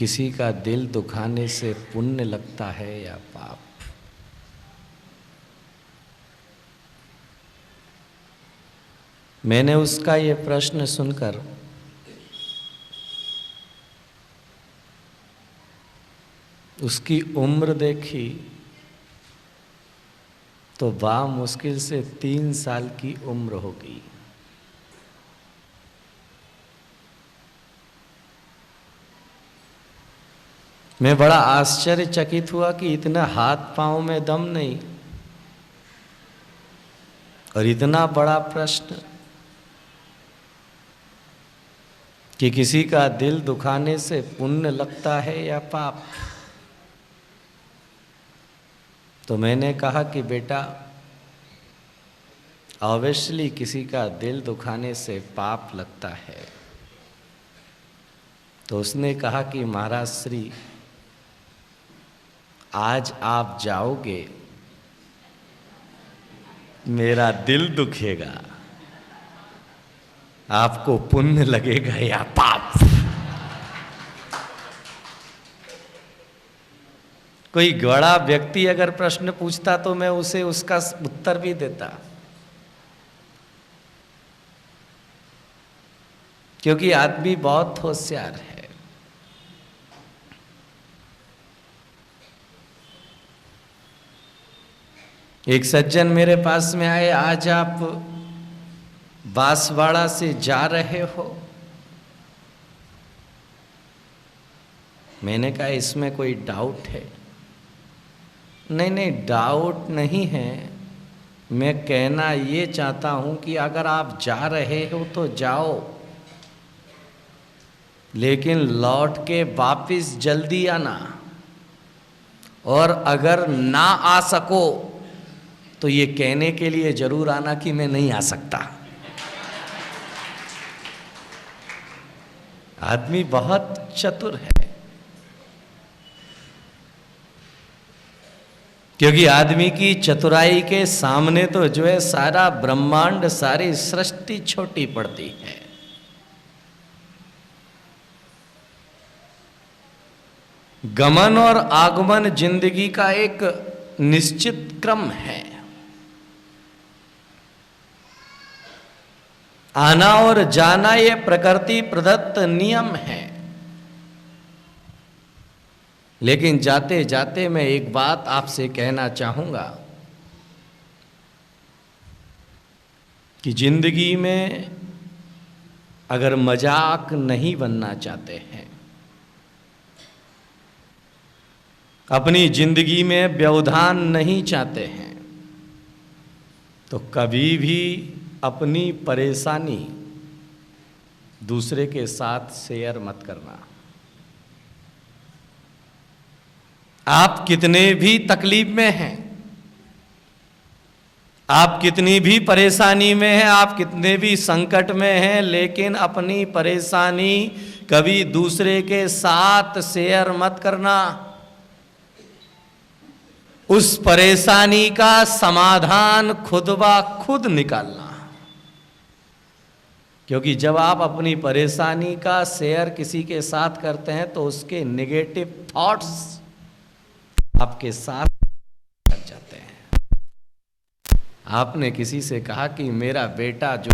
किसी का दिल दुखाने से पुण्य लगता है या पाप। मैंने उसका ये प्रश्न सुनकर उसकी उम्र देखी तो मुश्किल से 3 साल की उम्र होगी। मैं बड़ा आश्चर्यचकित हुआ कि इतना हाथ पांव में दम नहीं और इतना बड़ा प्रश्न कि किसी का दिल दुखाने से पुण्य लगता है या पाप। तो मैंने कहा कि बेटा ऑब्वियसली किसी का दिल दुखाने से पाप लगता है। तो उसने कहा कि महाराज श्री आज आप जाओगे, मेरा दिल दुखेगा, आपको पुण्य लगेगा या पाप। कोई बड़ा व्यक्ति अगर प्रश्न पूछता तो मैं उसे उसका उत्तर भी देता, क्योंकि आदमी बहुत होशियार है। एक सज्जन मेरे पास में आए, आज आप बांसवाड़ा से जा रहे हो। मैंने कहा इसमें कोई डाउट है? नहीं नहीं, डाउट नहीं है, मैं कहना ये चाहता हूं कि अगर आप जा रहे हो तो जाओ, लेकिन लौट के वापिस जल्दी आना, और अगर ना आ सको तो ये कहने के लिए जरूर आना कि मैं नहीं आ सकता। आदमी बहुत चतुर है, क्योंकि आदमी की चतुराई के सामने तो जो है सारा ब्रह्मांड, सारी सृष्टि छोटी पड़ती है। गमन और आगमन जिंदगी का एक निश्चित क्रम है। आना और जाना ये प्रकृति प्रदत्त नियम है। लेकिन जाते जाते मैं एक बात आपसे कहना चाहूंगा कि जिंदगी में अगर मजाक नहीं बनना चाहते हैं, अपनी जिंदगी में व्यवधान नहीं चाहते हैं, तो कभी भी अपनी परेशानी दूसरे के साथ शेयर मत करना। आप कितने भी तकलीफ में हैं, आप कितनी भी परेशानी में हैं, आप कितने भी संकट में हैं, लेकिन अपनी परेशानी कभी दूसरे के साथ शेयर मत करना। उस परेशानी का समाधान खुद ब खुद निकालना। क्योंकि जब आप अपनी परेशानी का शेयर किसी के साथ करते हैं तो उसके नेगेटिव थॉट्स आपके साथ कर जाते हैं। आपने किसी से कहा कि मेरा बेटा जो,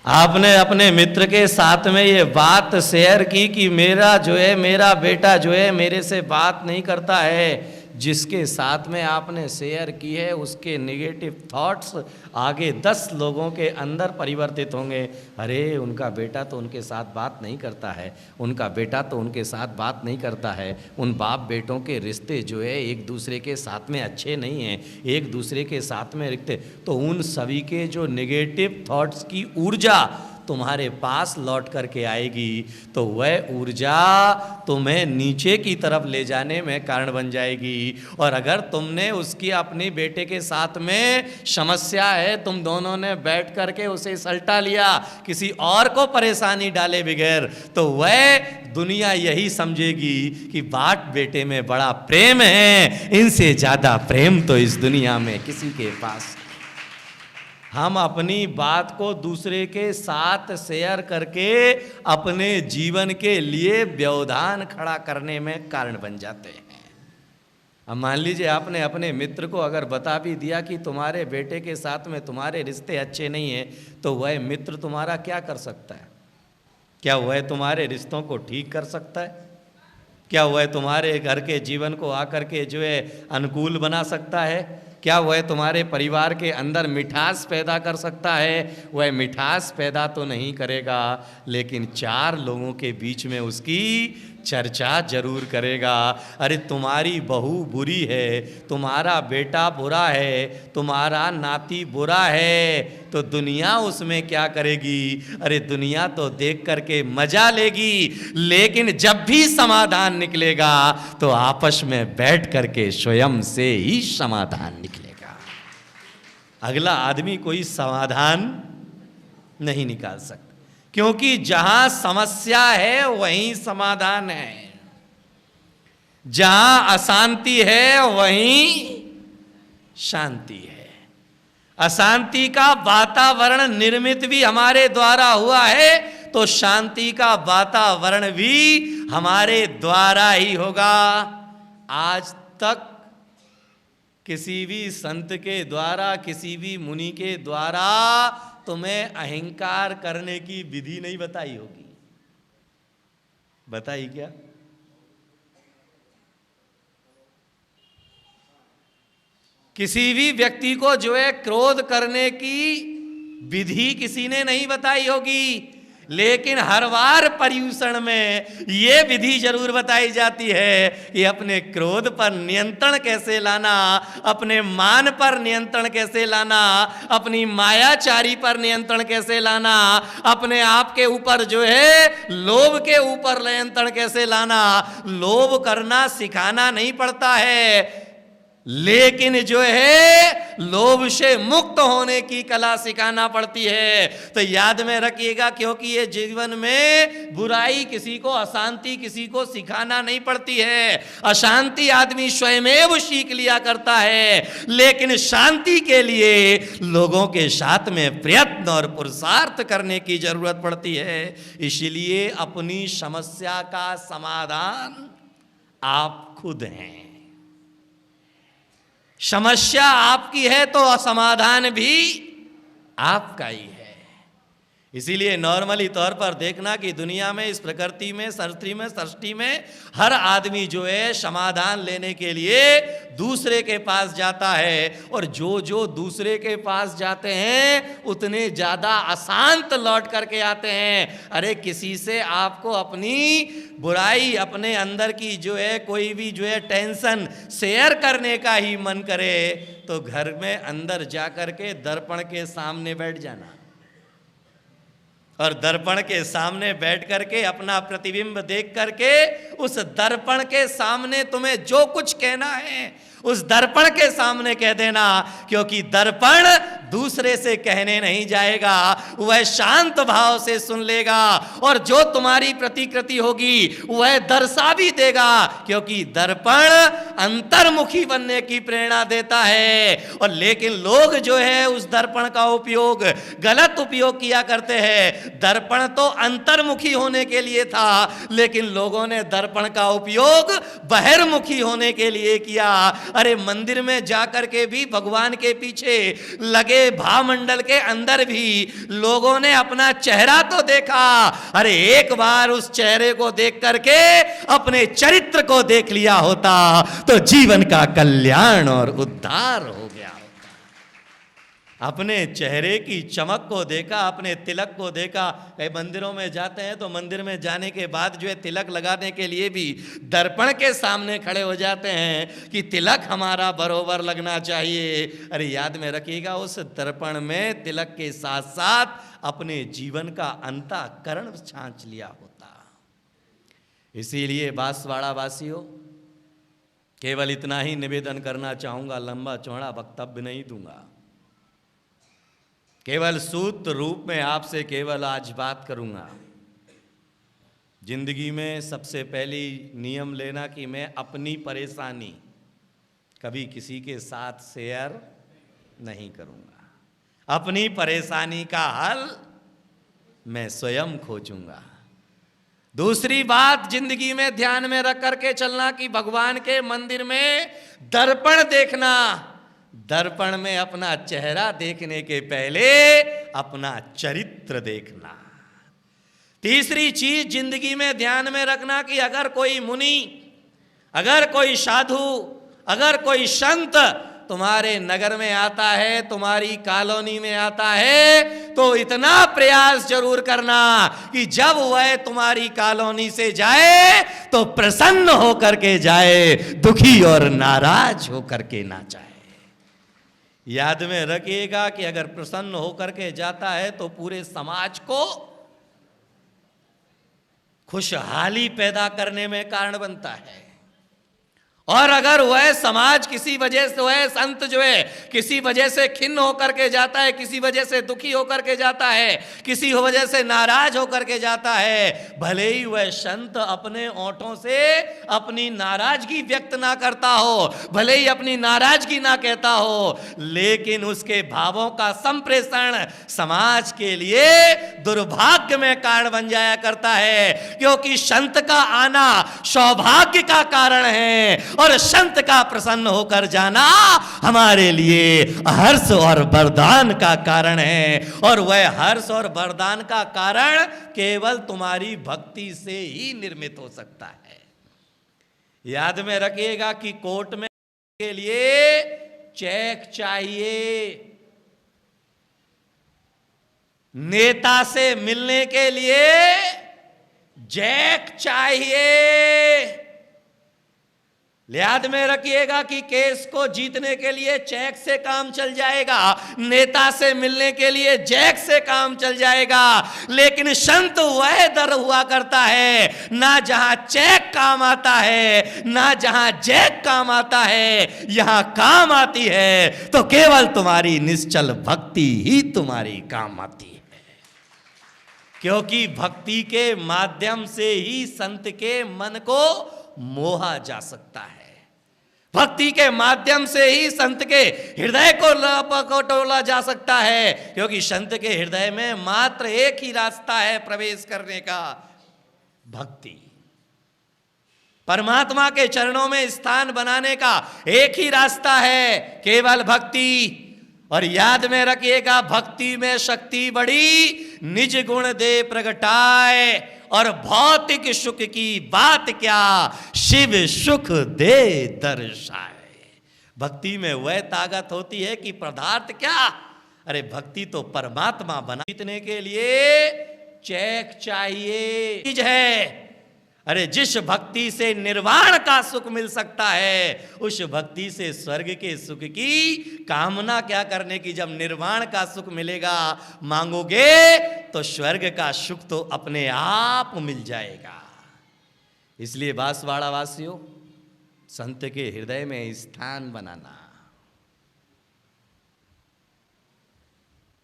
आपने अपने मित्र के साथ में ये बात शेयर की कि मेरा बेटा जो है मेरे से बात नहीं करता है। जिसके साथ में आपने शेयर की है उसके नेगेटिव थॉट्स आगे 10 लोगों के अंदर परिवर्तित होंगे। अरे उनका बेटा तो उनके साथ बात नहीं करता है, उनका बेटा तो उनके साथ बात नहीं करता है, उन बाप बेटों के रिश्ते जो है एक दूसरे के साथ में अच्छे नहीं हैं, एक दूसरे के साथ में रिश्ते, तो उन सभी के जो नेगेटिव थॉट्स की ऊर्जा तुम्हारे पास लौट करके आएगी, तो वह ऊर्जा तुम्हें नीचे की तरफ ले जाने में कारण बन जाएगी। और अगर तुमने उसकी अपनी बेटे के साथ में समस्या है, तुम दोनों ने बैठ करके उसे सल्टा लिया किसी और को परेशानी डाले बगैर, तो वह दुनिया यही समझेगी कि बाप बेटे में बड़ा प्रेम है, इनसे ज्यादा प्रेम तो इस दुनिया में किसी के पास। हम अपनी बात को दूसरे के साथ शेयर करके अपने जीवन के लिए व्यवधान खड़ा करने में कारण बन जाते हैं। अब मान लीजिए आपने अपने मित्र को अगर बता भी दिया कि तुम्हारे बेटे के साथ में तुम्हारे रिश्ते अच्छे नहीं हैं, तो वह मित्र तुम्हारा क्या कर सकता है? क्या वह तुम्हारे रिश्तों को ठीक कर सकता है? क्या वह तुम्हारे घर के जीवन को आकर के जो है अनुकूल बना सकता है? क्या वह तुम्हारे परिवार के अंदर मिठास पैदा कर सकता है? वह मिठास पैदा तो नहीं करेगा, लेकिन चार लोगों के बीच में उसकी चर्चा जरूर करेगा। अरे तुम्हारी बहू बुरी है, तुम्हारा बेटा बुरा है, तुम्हारा नाती बुरा है, तो दुनिया उसमें क्या करेगी? अरे दुनिया तो देख करके मजा लेगी, लेकिन जब भी समाधान निकलेगा तो आपस में बैठ करके स्वयं से ही समाधान निकलेगा। अगला आदमी कोई समाधान नहीं निकाल सकता, क्योंकि जहां समस्या है वहीं समाधान है, जहां अशांति है वहीं शांति है। अशांति का वातावरण निर्मित भी हमारे द्वारा हुआ है, तो शांति का वातावरण भी हमारे द्वारा ही होगा। आज तक किसी भी संत के द्वारा, किसी भी मुनि के द्वारा तुम्हें अहंकार करने की विधि नहीं बताई होगी। बताई क्या? किसी भी व्यक्ति को जो है क्रोध करने की विधि किसी ने नहीं बताई होगी, लेकिन हर बार पर्यूषण में ये विधि जरूर बताई जाती है कि अपने क्रोध पर नियंत्रण कैसे लाना, अपने मान पर नियंत्रण कैसे लाना, अपनी मायाचारी पर नियंत्रण कैसे लाना, अपने आप के ऊपर जो है लोभ के ऊपर नियंत्रण कैसे लाना। लोभ करना सिखाना नहीं पड़ता है, लेकिन जो है लोभ से मुक्त होने की कला सिखाना पड़ती है। तो याद में रखिएगा, क्योंकि ये जीवन में बुराई किसी को, अशांति किसी को सिखाना नहीं पड़ती है। अशांति आदमी स्वयमेव सीख लिया करता है, लेकिन शांति के लिए लोगों के साथ में प्रयत्न और पुरुषार्थ करने की जरूरत पड़ती है। इसलिए अपनी समस्या का समाधान आप खुद हैं। समस्या आपकी है तो समाधान भी आपका ही है। इसीलिए नॉर्मली तौर पर देखना कि दुनिया में, इस प्रकृति में, सृष्टि में हर आदमी जो है समाधान लेने के लिए दूसरे के पास जाता है, और जो दूसरे के पास जाते हैं उतने ज्यादा अशांत लौट करके आते हैं। अरे किसी से आपको अपनी बुराई, अपने अंदर की जो है कोई भी जो है टेंशन शेयर करने का ही मन करे, तो घर में अंदर जाकर के दर्पण के सामने बैठ जाना, और दर्पण के सामने बैठ करके अपना प्रतिबिंब देख करके उस दर्पण के सामने तुम्हें जो कुछ कहना है उस दर्पण के सामने कह देना, क्योंकि दर्पण दूसरे से कहने नहीं जाएगा, वह शांत भाव से सुन लेगा, और जो तुम्हारी प्रतिकृति होगी वह दर्शा भी देगा, क्योंकि दर्पण अंतर्मुखी बनने की प्रेरणा देता है। और लेकिन लोग जो है उस दर्पण का उपयोग, गलत उपयोग किया करते हैं। दर्पण तो अंतर्मुखी होने के लिए था, लेकिन लोगों ने दर्पण का उपयोग बहिर्मुखी होने के लिए किया। अरे मंदिर में जाकर के भी भगवान के पीछे लगे भावमंडल के अंदर भी लोगों ने अपना चेहरा तो देखा। अरे एक बार उस चेहरे को देख करके अपने चरित्र को देख लिया होता तो जीवन का कल्याण और उद्धार हो गया। अपने चेहरे की चमक को देखा, अपने तिलक को देखा। कई मंदिरों में जाते हैं तो मंदिर में जाने के बाद जो है तिलक लगाने के लिए भी दर्पण के सामने खड़े हो जाते हैं कि तिलक हमारा बरोबर लगना चाहिए। अरे याद में रखिएगा, उस दर्पण में तिलक के साथ साथ अपने जीवन का अंतःकरण छांच लिया होता। इसीलिए बांसवाड़ा वासियों, केवल इतना ही निवेदन करना चाहूंगा, लंबा चौड़ा वक्तव्य नहीं दूंगा। केवल सूत्र रूप में आपसे केवल आज बात करूंगा। जिंदगी में सबसे पहली नियम लेना कि मैं अपनी परेशानी कभी किसी के साथ शेयर नहीं करूंगा। अपनी परेशानी का हल मैं स्वयं खोजूंगा। दूसरी बात जिंदगी में ध्यान में रख करके चलना कि भगवान के मंदिर में दर्पण देखना, दर्पण में अपना चेहरा देखने के पहले अपना चरित्र देखना। तीसरी चीज जिंदगी में ध्यान में रखना कि अगर कोई मुनि, अगर कोई साधु, अगर कोई संत तुम्हारे नगर में आता है, तुम्हारी कॉलोनी में आता है, तो इतना प्रयास जरूर करना कि जब वह तुम्हारी कॉलोनी से जाए तो प्रसन्न होकर के जाए, दुखी और नाराज होकर के ना जाए। याद में रखिएगा कि अगर प्रसन्न होकर के जाता है तो पूरे समाज को खुशहाली पैदा करने में कारण बनता है। और अगर वह समाज किसी वजह से, वह संत जो है किसी वजह से खिन्न होकर के जाता है, किसी वजह से दुखी होकर के जाता है, किसी वजह से नाराज होकर के जाता है, भले ही वह संत अपने ओंठों से अपनी नाराजगी व्यक्त ना करता हो, भले ही अपनी नाराजगी ना कहता हो, लेकिन उसके भावों का संप्रेषण समाज के लिए दुर्भाग्य में कारण बन जाया करता है। क्योंकि संत का आना सौभाग्य का कारण है और संत का प्रसन्न होकर जाना हमारे लिए हर्ष और वरदान का कारण है। और वह हर्ष और वरदान का कारण केवल तुम्हारी भक्ति से ही निर्मित हो सकता है। याद में रखिएगा कि कोर्ट में के लिए चेक चाहिए, नेता से मिलने के लिए जैक चाहिए। याद में रखिएगा कि केस को जीतने के लिए चेक से काम चल जाएगा, नेता से मिलने के लिए जैक से काम चल जाएगा, लेकिन संत वह दर हुआ करता है ना जहां चेक काम आता है, ना जहां जैक काम आता है। यहां काम आती है तो केवल तुम्हारी निश्चल भक्ति ही तुम्हारी काम आती है। क्योंकि भक्ति के माध्यम से ही संत के मन को मोहा जा सकता है, भक्ति के माध्यम से ही संत के हृदय को टोला जा सकता है। क्योंकि संत के हृदय में मात्र एक ही रास्ता है प्रवेश करने का, भक्ति। परमात्मा के चरणों में स्थान बनाने का एक ही रास्ता है, केवल भक्ति। और याद में रखिएगा, भक्ति में शक्ति बड़ी, निज गुण दे प्रगटाए, और भौतिक सुख की बात क्या, शिव सुख दे दर्शाए। भक्ति में वह ताकत होती है कि पदार्थ क्या, अरे भक्ति तो परमात्मा बना। जीतने के लिए चेक चाहिए, चीज है। अरे जिस भक्ति से निर्वाण का सुख मिल सकता है, उस भक्ति से स्वर्ग के सुख की कामना क्या करने की। जब निर्वाण का सुख मिलेगा, मांगोगे तो स्वर्ग का सुख तो अपने आप मिल जाएगा। इसलिए बांसवाड़ा वासियों, संत के हृदय में स्थान बनाना।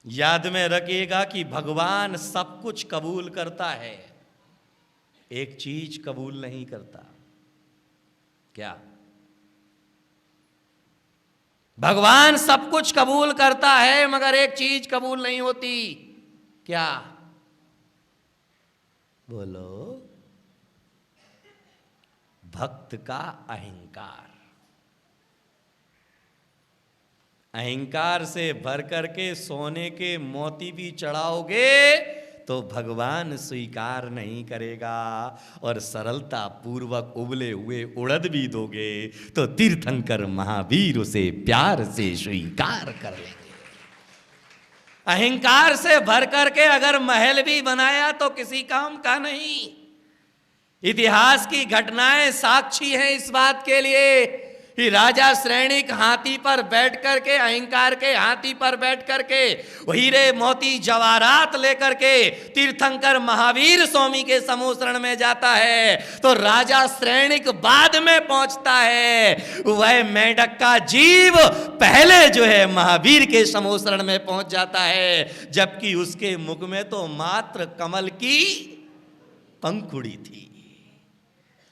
याद में रखिएगा कि भगवान सब कुछ कबूल करता है, एक चीज कबूल नहीं करता। क्या? भगवान सब कुछ कबूल करता है मगर एक चीज कबूल नहीं होती। क्या? बोलो। भक्त का अहंकार। अहंकार से भर करके सोने के मोती भी चढ़ाओगे तो भगवान स्वीकार नहीं करेगा, और सरलता पूर्वक उबले हुए उड़द भी दोगे तो तीर्थंकर महावीर उसे प्यार से स्वीकार कर लेंगे। अहंकार से भर करके अगर महल भी बनाया तो किसी काम का नहीं। इतिहास की घटनाएं साक्षी हैं इस बात के लिए कि राजा श्रेणिक हाथी पर बैठ करके, अहंकार के हाथी पर बैठ करके, हीरे मोती जवाहरात लेकर के तीर्थंकर महावीर स्वामी के समूह में जाता है तो राजा श्रेणिक बाद में पहुंचता है। वह मेंढक का जीव पहले जो है महावीर के समूह में पहुंच जाता है, जबकि उसके मुख में तो मात्र कमल की पंखुड़ी थी।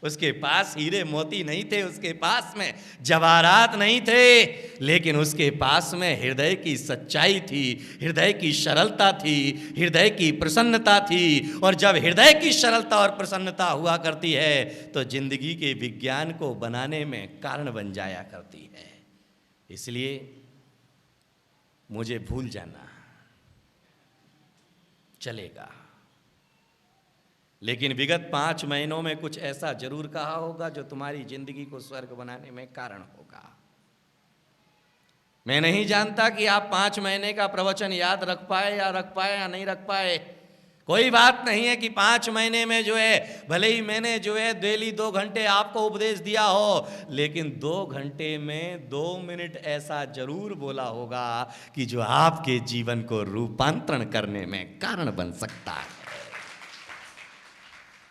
उसके पास हीरे मोती नहीं थे, उसके पास में जवाहरात नहीं थे, लेकिन उसके पास में हृदय की सच्चाई थी, हृदय की सरलता थी, हृदय की प्रसन्नता थी। और जब हृदय की सरलता और प्रसन्नता हुआ करती है तो जिंदगी के विज्ञान को बनाने में कारण बन जाया करती है। इसलिए मुझे भूल जाना चलेगा, लेकिन विगत 5 महीनों में कुछ ऐसा जरूर कहा होगा जो तुम्हारी जिंदगी को स्वर्ग बनाने में कारण होगा। मैं नहीं जानता कि आप 5 महीने का प्रवचन याद रख पाए या नहीं रख पाए। कोई बात नहीं है कि 5 महीने में जो है भले ही मैंने जो है डेली 2 घंटे आपको उपदेश दिया हो, लेकिन 2 घंटे में 2 मिनट ऐसा जरूर बोला होगा कि जो आपके जीवन को रूपांतरण करने में कारण बन सकता है।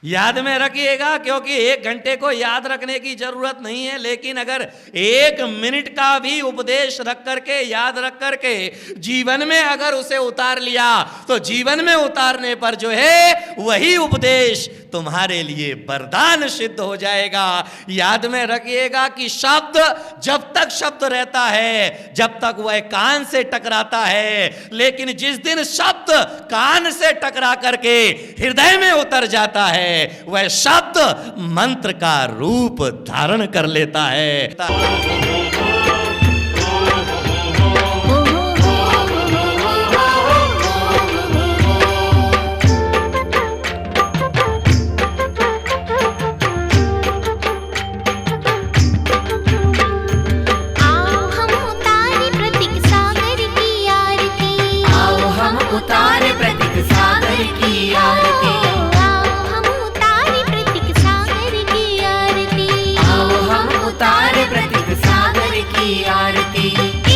याद में रखिएगा, क्योंकि 1 घंटे को याद रखने की जरूरत नहीं है, लेकिन अगर 1 मिनट का भी उपदेश रख करके याद रख करके जीवन में अगर उसे उतार लिया तो जीवन में उतारने पर जो है वही उपदेश तुम्हारे लिए वरदान सिद्ध हो जाएगा। याद में रखिएगा कि शब्द जब तक शब्द रहता है, जब तक वह कान से टकराता है, लेकिन जिस दिन शब्द कान से टकरा करके हृदय में उतर जाता है वह शब्द मंत्र का रूप धारण कर लेता है। प्रतीक सागर की आरती।